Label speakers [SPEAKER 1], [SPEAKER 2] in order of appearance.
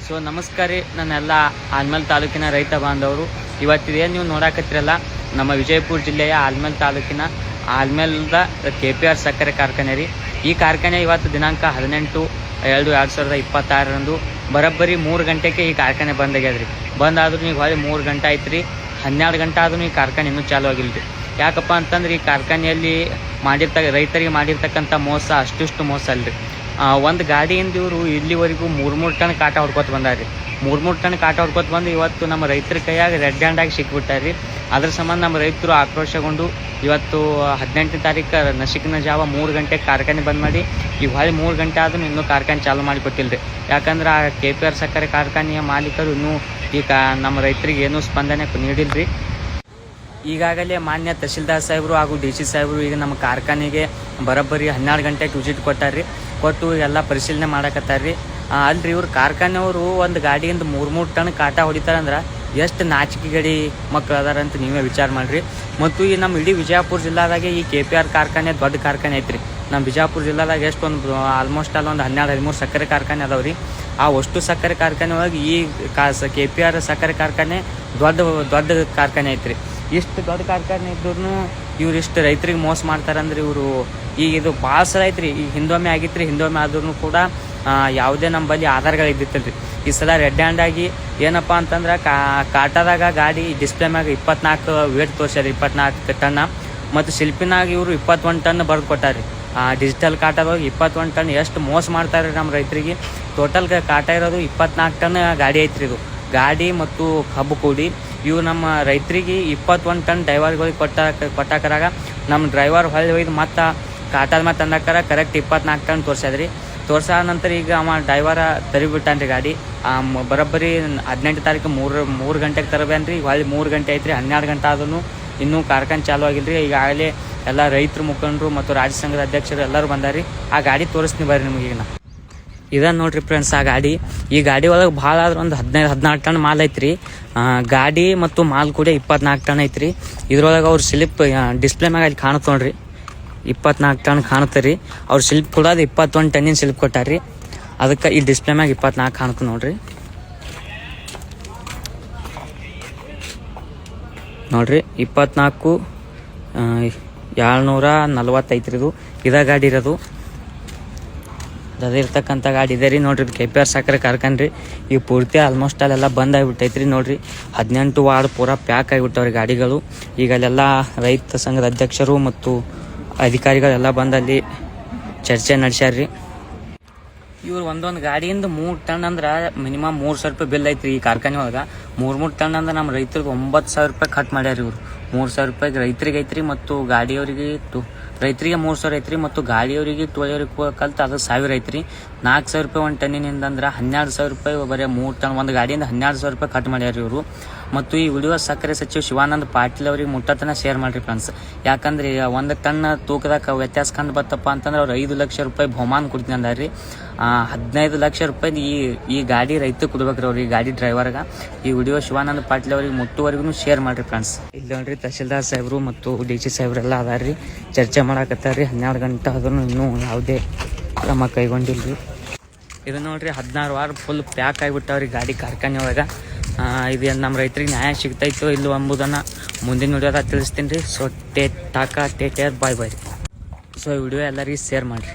[SPEAKER 1] So ನಮಸ್ಕಾರ ರೀ, ನನ್ನೆಲ್ಲ ಆಲ್ಮೇಲ್ ತಾಲೂಕಿನ ರೈತ ಬಾಂಧವರು. ಇವತ್ತಿದೇನು ನೀವು ನೋಡಾಕತ್ತಿರಲ್ಲ, ನಮ್ಮ ವಿಜಯಪುರ ಜಿಲ್ಲೆಯ ಆಲ್ಮೇಲ್ ತಾಲೂಕಿನ ಆಲ್ಮೇಲ್ದ KPR ಸಕ್ಕರೆ ಕಾರ್ಖಾನೆ ರೀ. ಈ ಕಾರ್ಖಾನೆ ಇವತ್ತು ದಿನಾಂಕ 18/2/2026 ಬರೋಬ್ಬರಿ 3 ಗಂಟೆಗೆ ಈ ಕಾರ್ಖಾನೆ ಬಂದಾಗ್ಯದ ರೀ. ಬಂದಾದ್ರೂ ಈಗ ಹೊಳ್ಳಿ 3 ಗಂಟೆ ಆಯ್ತು ರೀ. 12 ಗಂಟೆ ಆದ್ರೂ ಈ ಕಾರ್ಖಾನೆ ಇನ್ನೂ ಚಾಲು ಆಗಿಲ್ಲ ರೀ. ಯಾಕಪ್ಪ ಅಂತಂದ್ರೆ ಈ ಕಾರ್ಖಾನೆಯಲ್ಲಿ ರೈತರಿಗೆ ಮಾಡಿರ್ತಕ್ಕಂಥ ಮೋಸ ಅಷ್ಟಿಷ್ಟು ಮೋಸ ಅಲ್ರಿ. ಒಂದು ಗಾಡಿಯಿಂದ ಇವರು ಇಲ್ಲಿವರೆಗೂ 3 ಟನ್ ಕಾಟ ಹೊಡ್ಕೊತ ಬಂದಾರ ರೀ. 3 ಟನ್ ಕಾಟ ಹೊಡ್ಕೊತ ಬಂದು ಇವತ್ತು ನಮ್ಮ ರೈತರ ಕೈಯಾಗ ರೆಡ್ ಹ್ಯಾಂಡಾಗಿ ಸಿಕ್ಬಿಟ್ಟಾರ ರೀ. ಅದ್ರ ಸಂಬಂಧ ನಮ್ಮ ರೈತರು ಆಕ್ರೋಶಗೊಂಡು ಇವತ್ತು 18ನೇ ತಾರೀಕು ನಸಿಕಿನ ಜಾವ 3 ಗಂಟೆಗೆ ಕಾರ್ಖಾನೆ ಬಂದ್ ಮಾಡಿ ಈಗ ಹೊಳ್ಳಿ 3 ಗಂಟೆ ಆದ್ರೂ ಇನ್ನೂ ಕಾರ್ಖಾನೆ ಚಾಲು ಮಾಡಿಕೊಟ್ಟಿಲ್ಲ ರೀ. ಯಾಕಂದ್ರೆ ಆ KPR ಸಕ್ಕರೆ ಕಾರ್ಖಾನೆಯ ಮಾಲೀಕರು ಇನ್ನೂ ಈಗ ನಮ್ಮ ರೈತರಿಗೆ ಏನೂ ಸ್ಪಂದನೆ ನೀಡಿಲ್ಲ ರೀ. ಈಗಾಗಲೇ ಮಾನ್ಯ ತಹಶೀಲ್ದಾರ್ ಸಾಹೇಬರು ಹಾಗೂ DC ಸಾಹೇಬರು ಈಗ ನಮ್ಮ ಕಾರ್ಖಾನೆಗೆ ಬರೋಬ್ಬರಿ 12 ಗಂಟೆಗೆ ವಿಸಿಟ್ ಕೊಟ್ಟಾರ್ರಿ. ಕೊಟ್ಟು ಎಲ್ಲ ಪರಿಶೀಲನೆ ಮಾಡಕತ್ತಾರ್ರಿ. ಅಲ್ರಿ ಇವ್ರು ಕಾರ್ಖಾನೆಯವರು ಒಂದು ಗಾಡಿಯಿಂದ 3 ಟನ್ ಕಾಟ ಹೊಡಿತಾರಂದ್ರೆ ಎಷ್ಟು ನಾಚಿಕೆ ಗಡಿ ಮಕ್ಕಳು ಅದಾರ ಅಂತ ನೀವೇ ವಿಚಾರ ಮಾಡಿರಿ. ಮತ್ತು ಈ ನಮ್ಮ ಇಡೀ ವಿಜಯಪುರ ಜಿಲ್ಲಾದಾಗೆ ಈ KPR ಕಾರ್ಖಾನೆ ದೊಡ್ಡ ಕಾರ್ಖಾನೆ ಐತ್ರಿ. ನಮ್ಮ ವಿಜಯಪುರ ಜಿಲ್ಲಾದಾಗ ಎಷ್ಟೊಂದು ಆಲ್ಮೋಸ್ಟ್ ಅಲ್ಲಿ ಒಂದು 12-13 ಸಕ್ಕರೆ ಕಾರ್ಖಾನೆ ಅದಾವ್ರಿ. ಆ ಅಷ್ಟು ಸಕ್ಕರೆ ಕಾರ್ಖಾನೆ ಒಳಗೆ ಈ KPR ಸಕ್ಕರೆ ಕಾರ್ಖಾನೆ ದೊಡ್ಡ ಕಾರ್ಖಾನೆ ಐತ್ರಿ. ಇಷ್ಟು ದೊಡ್ಡ ಕಾರ್ಖಾನೆ ಇದ್ರೂ ಇವ್ರು ಇಷ್ಟು ರೈತರಿಗೆ ಮೋಸ ಮಾಡ್ತಾರಂದ್ರೆ ಇವರು ಈಗ ಇದು ಭಾಳ ಸಲ ಐತ್ರಿ. ಈಗ ಹಿಂದೊಮ್ಮೆ ಆಗಿತ್ತು ರೀ. ಹಿಂದೊಮ್ಮೆ ಆದ್ರೂ ಕೂಡ ಯಾವುದೇ ನಮ್ಮಲ್ಲಿ ಆಧಾರಗಳು ಇದ್ದಿತ್ತಲ್ರಿ. ಈ ಸಲ ರೆಡ್ ಹ್ಯಾಂಡ್ ಆಗಿ ಏನಪ್ಪ ಅಂತಂದ್ರೆ ಕಾಟದಾಗ ಗಾಡಿ ಡಿಸ್ಪ್ಲೇ ಮ್ಯಾಗ 24 ವೇಟ್ ತೋರ್ಸ್ಯಾರ, 24 ಟನ್. ಮತ್ತು ಶಿಲ್ಪಿನಾಗ ಇವರು 21 ಟನ್ ಬರೆದು ಕೊಟ್ಟಾರ್ರಿ. Digital ಕಾಟದಾಗ 21 ton. ಎಷ್ಟು ಮೋಸ ಮಾಡ್ತಾರೆ ನಮ್ಮ ರೈತರಿಗೆ. ಟೋಟಲ್ ಕಾಟ ಇರೋದು 24 ಟನ್ ಗಾಡಿ ಐತ್ರಿ. ಇದು ಗಾಡಿ ಮತ್ತು ಕಬ್ಬು ಕೂಡಿ ಇವು ನಮ್ಮ ರೈತರಿಗೆ 21 ಟನ್ ಡ್ರೈವರ್ಗಳಿಗೆ ಕೊಟ್ಟಾಕರಾಗ ನಮ್ಮ ಡ್ರೈವರ್ ಹೊಳ್ಳಿ ಒಯ್ದು ಮತ್ತು ಕಾಟದ ಮತ್ತೆ ತಂದಾಕಾರ ಕರೆಕ್ಟ್ 24 ಟನ್ ತೋರ್ಸ್ಯಾದ್ರಿ. ತೋರ್ಸಾದ ನಂತರ ಈಗ ಅವ ಡ್ರೈವರ ತರಿಬಿಟ್ಟಾನ್ರಿ ಗಾಡಿ. ಬರೋಬ್ಬರಿ 18 ತಾರೀಕು 3 ಗಂಟೆಗೆ ತರಬೇನ್ರಿ. ಈಗ ಹೊಳ್ಳಿ 3 ಗಂಟೆ ಐತ್ರಿ. 12 ಗಂಟೆ ಆದ್ರೂ ಇನ್ನೂ ಕಾರ್ಖಾನೆ ಚಾಲು ಆಗಿಲ್ಲ ರೀ. ಈಗಾಗಲೇ ಎಲ್ಲ ರೈತರ ಮುಖಂಡರು ಮತ್ತು ರಾಜ್ಯ ಸಂಘದ ಅಧ್ಯಕ್ಷರು ಎಲ್ಲರೂ ಬಂದಾರಿ. ಆ ಗಾಡಿ ತೋರಿಸ್ತೀನಿ ಬರ್ರಿ ನಿಮಗೆ. ಈಗ ಇದನ್ನು ನೋಡ್ರಿ ಫ್ರೆಂಡ್ಸ್, ಆ ಗಾಡಿ. ಈ ಗಾಡಿ ಒಳಗೆ ಭಾಳ ಆದ್ರೆ ಒಂದು 15-14 ಟನ್ ಮಾಲ್ ಐತ್ರಿ. ಗಾಡಿ ಮತ್ತು ಮಾಲ್ ಕೂಡ 24 ಟನ್ ಐತ್ರಿ. ಇದ್ರೊಳಗೆ ಅವ್ರು ಸ್ಲಿಪ್ ಡಿಸ್ಪ್ಲೇ ಮ್ಯಾಗ ಅಲ್ಲಿ ಕಾಣುತ್ತೆ ನೋಡ್ರಿ, 24 ಟನ್ ಕಾಣುತ್ತೆ ರೀ. ಅವ್ರು ಸ್ಲಿಪ್ ಕೊಡೋದು 21 ಟನ್ನಿನ ಸ್ಲಿಪ್ ಕೊಟ್ಟಾರ್ರಿ. ಅದಕ್ಕೆ ಈ ಡಿಸ್ಪ್ಲೇ ಮ್ಯಾಗ 24 ಕಾಣುತ್ತೆ ನೋಡ್ರಿ. ನೋಡ್ರಿ 24,740 ಇದು. ಇದ ಗಾಡಿ ಇರೋದು ಅದಿರ್ತಕ್ಕಂಥ ಗಾಡಿ ಇದೆ ರೀ. ನೋಡ್ರಿ KPR ಸಕ್ಕರೆ ಕಾರ್ಖಾನೆ ರೀ. ಈಗ ಪೂರ್ತಿ ಆಲ್ಮೋಸ್ಟ್ ಅಲ್ಲೆಲ್ಲ ಬಂದ್ ಆಗಿಬಿಟ್ಟೈತ್ರಿ. ನೋಡ್ರಿ 18 ವಾರ್ಡ್ ಪೂರಾ ಪ್ಯಾಕ್ ಆಗಿಬಿಟ್ಟವ್ರಿ ಗಾಡಿಗಳು. ಈಗ ಅಲ್ಲೆಲ್ಲ ರೈತ ಸಂಘದ ಅಧ್ಯಕ್ಷರು ಮತ್ತು ಅಧಿಕಾರಿಗಳೆಲ್ಲ ಬಂದಲ್ಲಿ ಚರ್ಚೆ ನಡೆಸ್ಯಾರ್ರಿ. ಇವ್ರು ಒಂದೊಂದು ಗಾಡಿಯಿಂದ 3 ಟನ್ ಅಂದ್ರೆ ಮಿನಿಮಮ್ 3,000 ರೂಪಾಯಿ ಬಿಲ್ ಐತ್ರಿ. ಈ ಕಾರ್ಖಾನೆ ಒಳಗೆ 3 ಟನ್ ಅಂದ್ರೆ ನಮ್ಮ ರೈತರಿಗೆ 9,000 ರೂಪಾಯಿ ಕಟ್ ಮಾಡ್ಯಾರ ಇವ್ರು. 3,000 ರೂಪಾಯಿಗೆ ರೈತರಿಗೆ ಐತ್ರಿ ಮತ್ತು ಗಾಡಿಯವರಿಗೆ ರೈತರಿಗೆ 3,000 ಐತ್ರಿ ಮತ್ತು ಗಾಡಿಯವರಿಗೆ ಟೋಳಿಯವ್ರಿಗೆ ಕಲ್ತು ಅದು 1,000 ಐತ್ರಿ. 4,000 ರೂಪಾಯಿ ಒಂದು ಟನ್ನಿನಿಂದ ಅಂದ್ರೆ 12,000 ರೂಪಾಯಿ ಬರೀ 3 ಟನ್ ಒಂದು ಗಾಡಿಯಿಂದ 12,000 ರೂಪಾಯಿ ಕಟ್ ಮಾಡ್ಯಾರ ಇವರು. ಮತ್ತು ಈ ವಿಡಿಯೋ ಸಕ್ಕರೆ ಸಚಿವ ಶಿವಾನಂದ ಪಾಟೀಲ್ ಅವ್ರಿಗೆ ಮುಟ್ಟತನ ಶೇರ್ ಮಾಡಿರಿ ಫ್ರೆಂಡ್ಸ್. ಯಾಕಂದ್ರೆ 1 ಟನ್ ತೂಕದಾಗ ವ್ಯತ್ಯಾಸ ಕಂಡು ಬತ್ತಪ್ಪ ಅಂತಂದ್ರೆ ಅವ್ರು 5 ಲಕ್ಷ ರೂಪಾಯಿ ಬಹುಮಾನ ಕೊಡ್ತೀನಿ ಅಂದಾರ್ರಿ. 15 ಲಕ್ಷ ರೂಪಾಯಿ ಈ ಗಾಡಿ ರೈತ ಕೊಡ್ಬೇಕ್ರಿ ಅವ್ರಿಗೆ, ಈ ಗಾಡಿ ಡ್ರೈವರ್ಗೆ. ಈ ವಿಡಿಯೋ ಶಿವಾನಂದ ಪಾಟೀಲ್ ಅವ್ರಿಗೆ ಮುಟ್ಟುವರೆಗೂ ಶೇರ್ ಮಾಡಿರಿ ಫ್ರೆಂಡ್ಸ್. ಇಲ್ಲಿ ನೋಡ್ರಿ ತಹಶೀಲ್ದಾರ್ ಸಾಹೇಬರು ಮತ್ತು DC ಸಾಹೇಬ್ರೆಲ್ಲ ಅದಾರ್ರಿ, ಚರ್ಚೆ ಮಾಡಕತ್ತಾರ್ರಿ. 12 ಗಂಟೆ ಆದ್ರೂ ಇನ್ನೂ ಯಾವುದೇ ಕ್ರಮ ಕೈಗೊಂಡಿಲ್ರಿ. ಇದು ನೋಡ್ರಿ 16 ವಾರ ಫುಲ್ ಪ್ಯಾಕ್ ಆಗಿಬಿಟ್ಟವ್ರಿ ಗಾಡಿ ಕಾರ್ಖಾನೆ ಒಳಗೆ. ಇದು ನಮ್ಮ ರೈತರಿಗೆ ನ್ಯಾಯ ಸಿಗ್ತೈತೋ ಇಲ್ಲೋ ಎಂಬುದನ್ನು ಮುಂದಿನ ವಿಡಿಯೋದಾಗ ತಿಳಿಸ್ತೀನಿ ರೀ. ಸೊ ಟೇಕ್ ಕೇರ್, ಬಾಯ್. ಸೊ ಈ ವಿಡಿಯೋ ಎಲ್ಲರಿಗೂ ಶೇರ್ ಮಾಡಿರಿ.